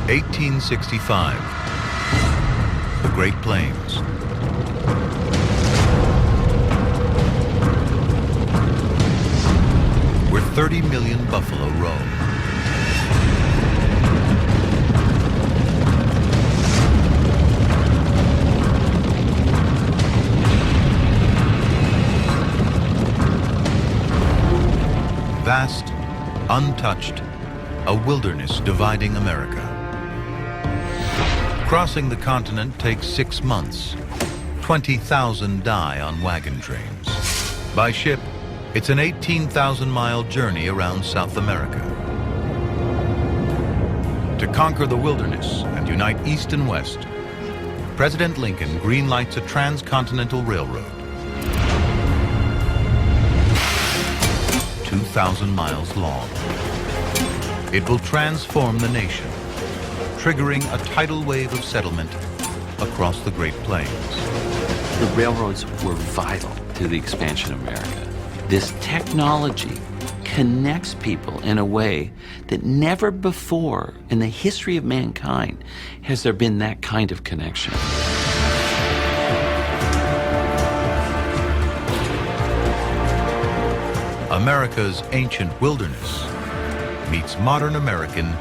1865. The Great Plains. Where 30 million buffalo roam. Vast, untouched, a wilderness dividing America. Crossing the continent takes 6 months. 20,000 die on wagon trains. By ship, it's an 18,000-mile journey around South America. To conquer the wilderness and unite East and West, President Lincoln greenlights a Transcontinental Railroad. 2,000 miles long. It will transform the nation, triggering a tidal wave of settlement across the Great Plains. The railroads were vital to the expansion of America. This technology connects people in a way that never before in the history of mankind has there been that kind of connection. America's ancient wilderness meets modern American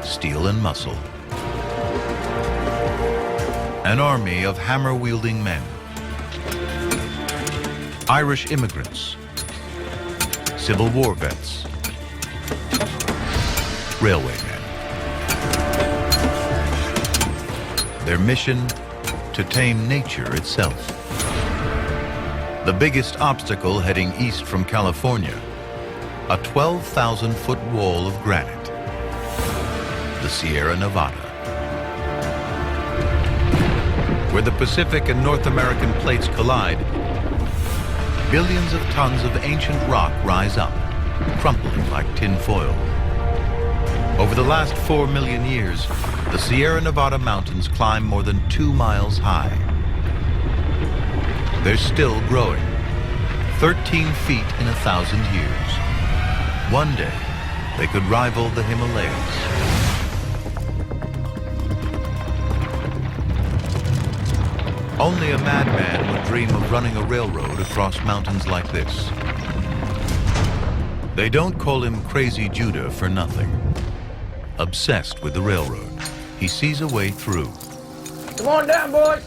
steel and muscle. An army of hammer-wielding men. Irish immigrants. Civil War vets. Railway men. Their mission, to tame nature itself. The biggest obstacle heading east from California, a 12,000-foot wall of granite, the Sierra Nevada. Where the Pacific and North American plates collide, billions of tons of ancient rock rise up, crumpling like tin foil. Over the last 4 million years, the Sierra Nevada mountains climb more than 2 miles high. They're still growing, 13 feet in 1,000 years. One day, they could rival the Himalayas. Only a madman would dream of running a railroad across mountains like this. They don't call him Crazy Judah for nothing. Obsessed with the railroad, he sees a way through. Come on down, boys.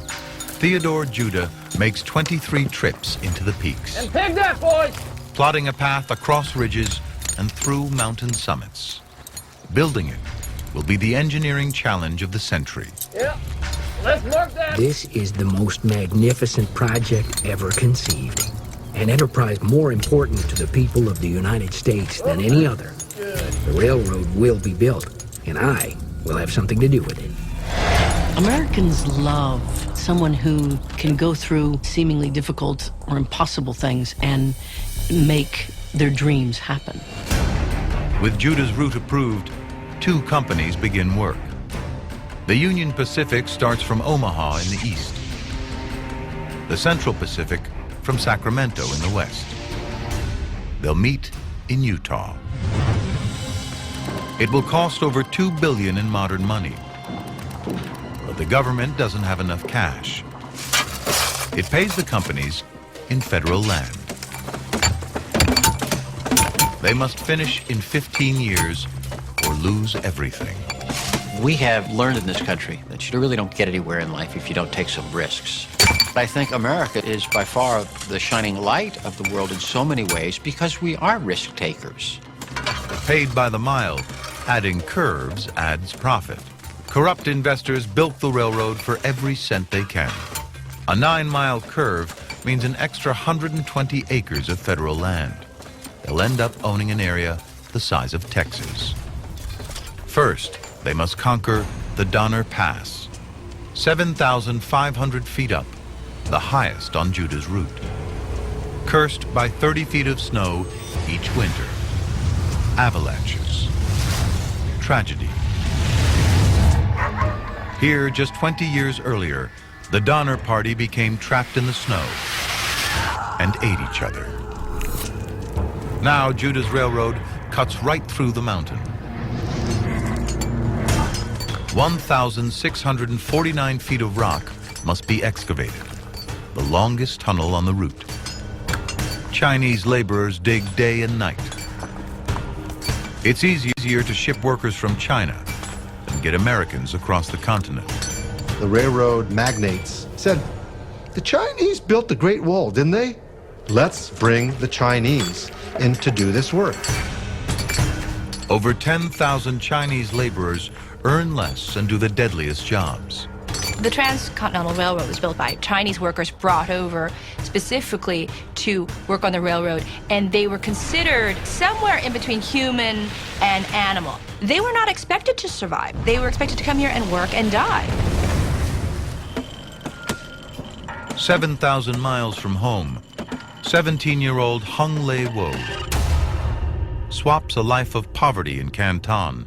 Theodore Judah makes 23 trips into the peaks. And pig that, boys. Plotting a path across ridges and through mountain summits. Building it will be the engineering challenge of the century. Yep. Let's work that. This is the most magnificent project ever conceived. An enterprise more important to the people of the United States than any other. The railroad will be built, and I will have something to do with it. Americans love someone who can go through seemingly difficult or impossible things and make their dreams happen. With Judah's route approved, 2 companies begin work. The Union Pacific starts from Omaha in the east. The Central Pacific from Sacramento in the west. They'll meet in Utah. It will cost over $2 billion in modern money. But the government doesn't have enough cash. It pays the companies in federal land. They must finish in 15 years or lose everything. We have learned in this country that you really don't get anywhere in life if you don't take some risks. I think America is by far the shining light of the world in so many ways because we are risk takers. Paid by the mile, adding curves adds profit. Corrupt investors bilk the railroad for every cent they can. A 9-mile curve means an extra 120 acres of federal land. They'll end up owning an area the size of Texas. First, they must conquer the Donner Pass, 7,500 feet up, the highest on Judah's route. Cursed by 30 feet of snow each winter. Avalanches. Tragedy. Here, just 20 years earlier, the Donner Party became trapped in the snow and ate each other. Now, Judah's railroad cuts right through the mountain. 1,649 feet of rock must be excavated, the longest tunnel on the route. Chinese laborers dig day and night. It's easier to ship workers from China than get Americans across the continent. The railroad magnates said, the Chinese built the Great Wall, didn't they? Let's bring the Chinese in to do this work. Over 10,000 Chinese laborers earn less and do the deadliest jobs. The Transcontinental Railroad was built by Chinese workers brought over specifically to work on the railroad, and they were considered somewhere in between human and animal. They were not expected to survive. They were expected to come here and work and die. 7,000 miles from home, 17-year-old Hung Lei Wo swaps a life of poverty in Canton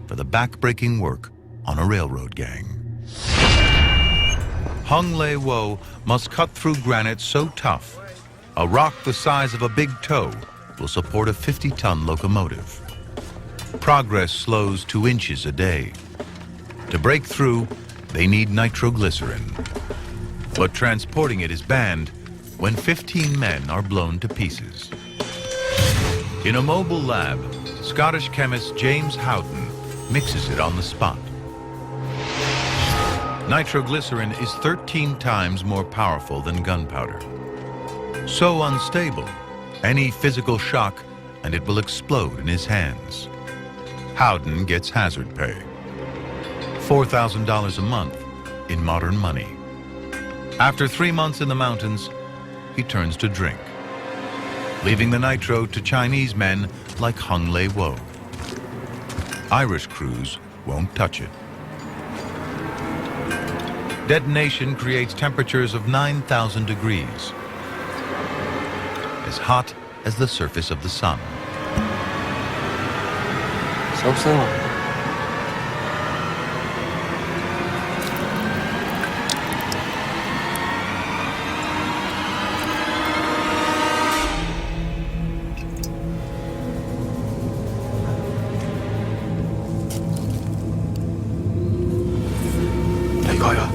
for the back-breaking work on a railroad gang. Hung Lei Wo must cut through granite so tough, a rock the size of a big toe will support a 50-ton locomotive. Progress slows 2 inches a day. To break through, they need nitroglycerin. But transporting it is banned when 15 men are blown to pieces. In a mobile lab, Scottish chemist James Howden mixes it on the spot. Nitroglycerin is 13 times more powerful than gunpowder. So unstable, any physical shock and it will explode in his hands. Howden gets hazard pay. $4,000 a month in modern money. After 3 months in the mountains, he turns to drink, leaving the nitro to Chinese men like Hung Lei Wo. Irish crews won't touch it. Detonation creates temperatures of 9,000 degrees, as hot as the surface of the sun. So. 離開啊！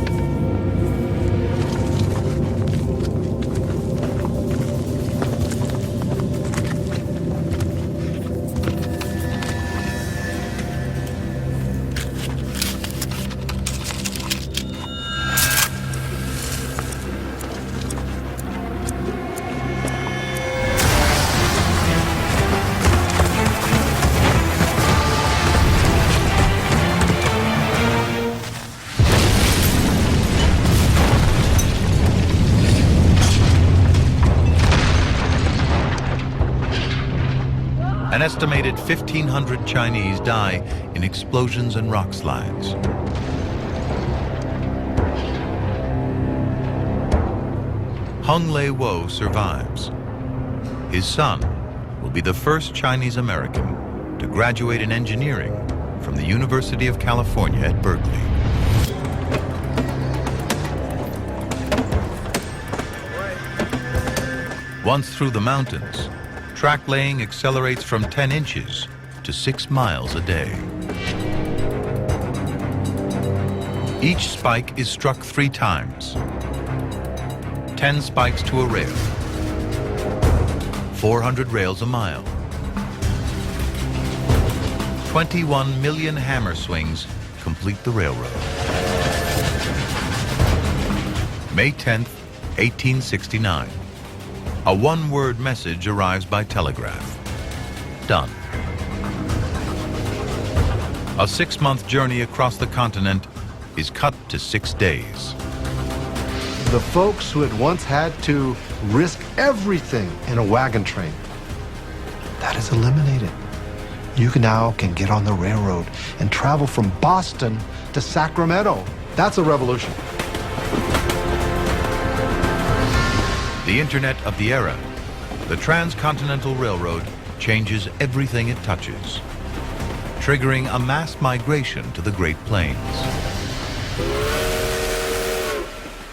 An estimated 1,500 Chinese die in explosions and rock slides. Hung Lei Wo survives. His son will be the first Chinese American to graduate in engineering from the University of California at Berkeley. Once through the mountains, track laying accelerates from 10 inches to 6 miles a day. Each spike is struck 3 times. 10 spikes to a rail. 400 rails a mile. 21 million hammer swings complete the railroad. May 10th, 1869. A one-word message arrives by telegraph. Done. A 6-month journey across the continent is cut to 6 days. The folks who had once had to risk everything in a wagon train, that is eliminated. You now can get on the railroad and travel from Boston to Sacramento. That's a revolution. The internet of the era, the Transcontinental Railroad changes everything it touches, triggering a mass migration to the Great Plains.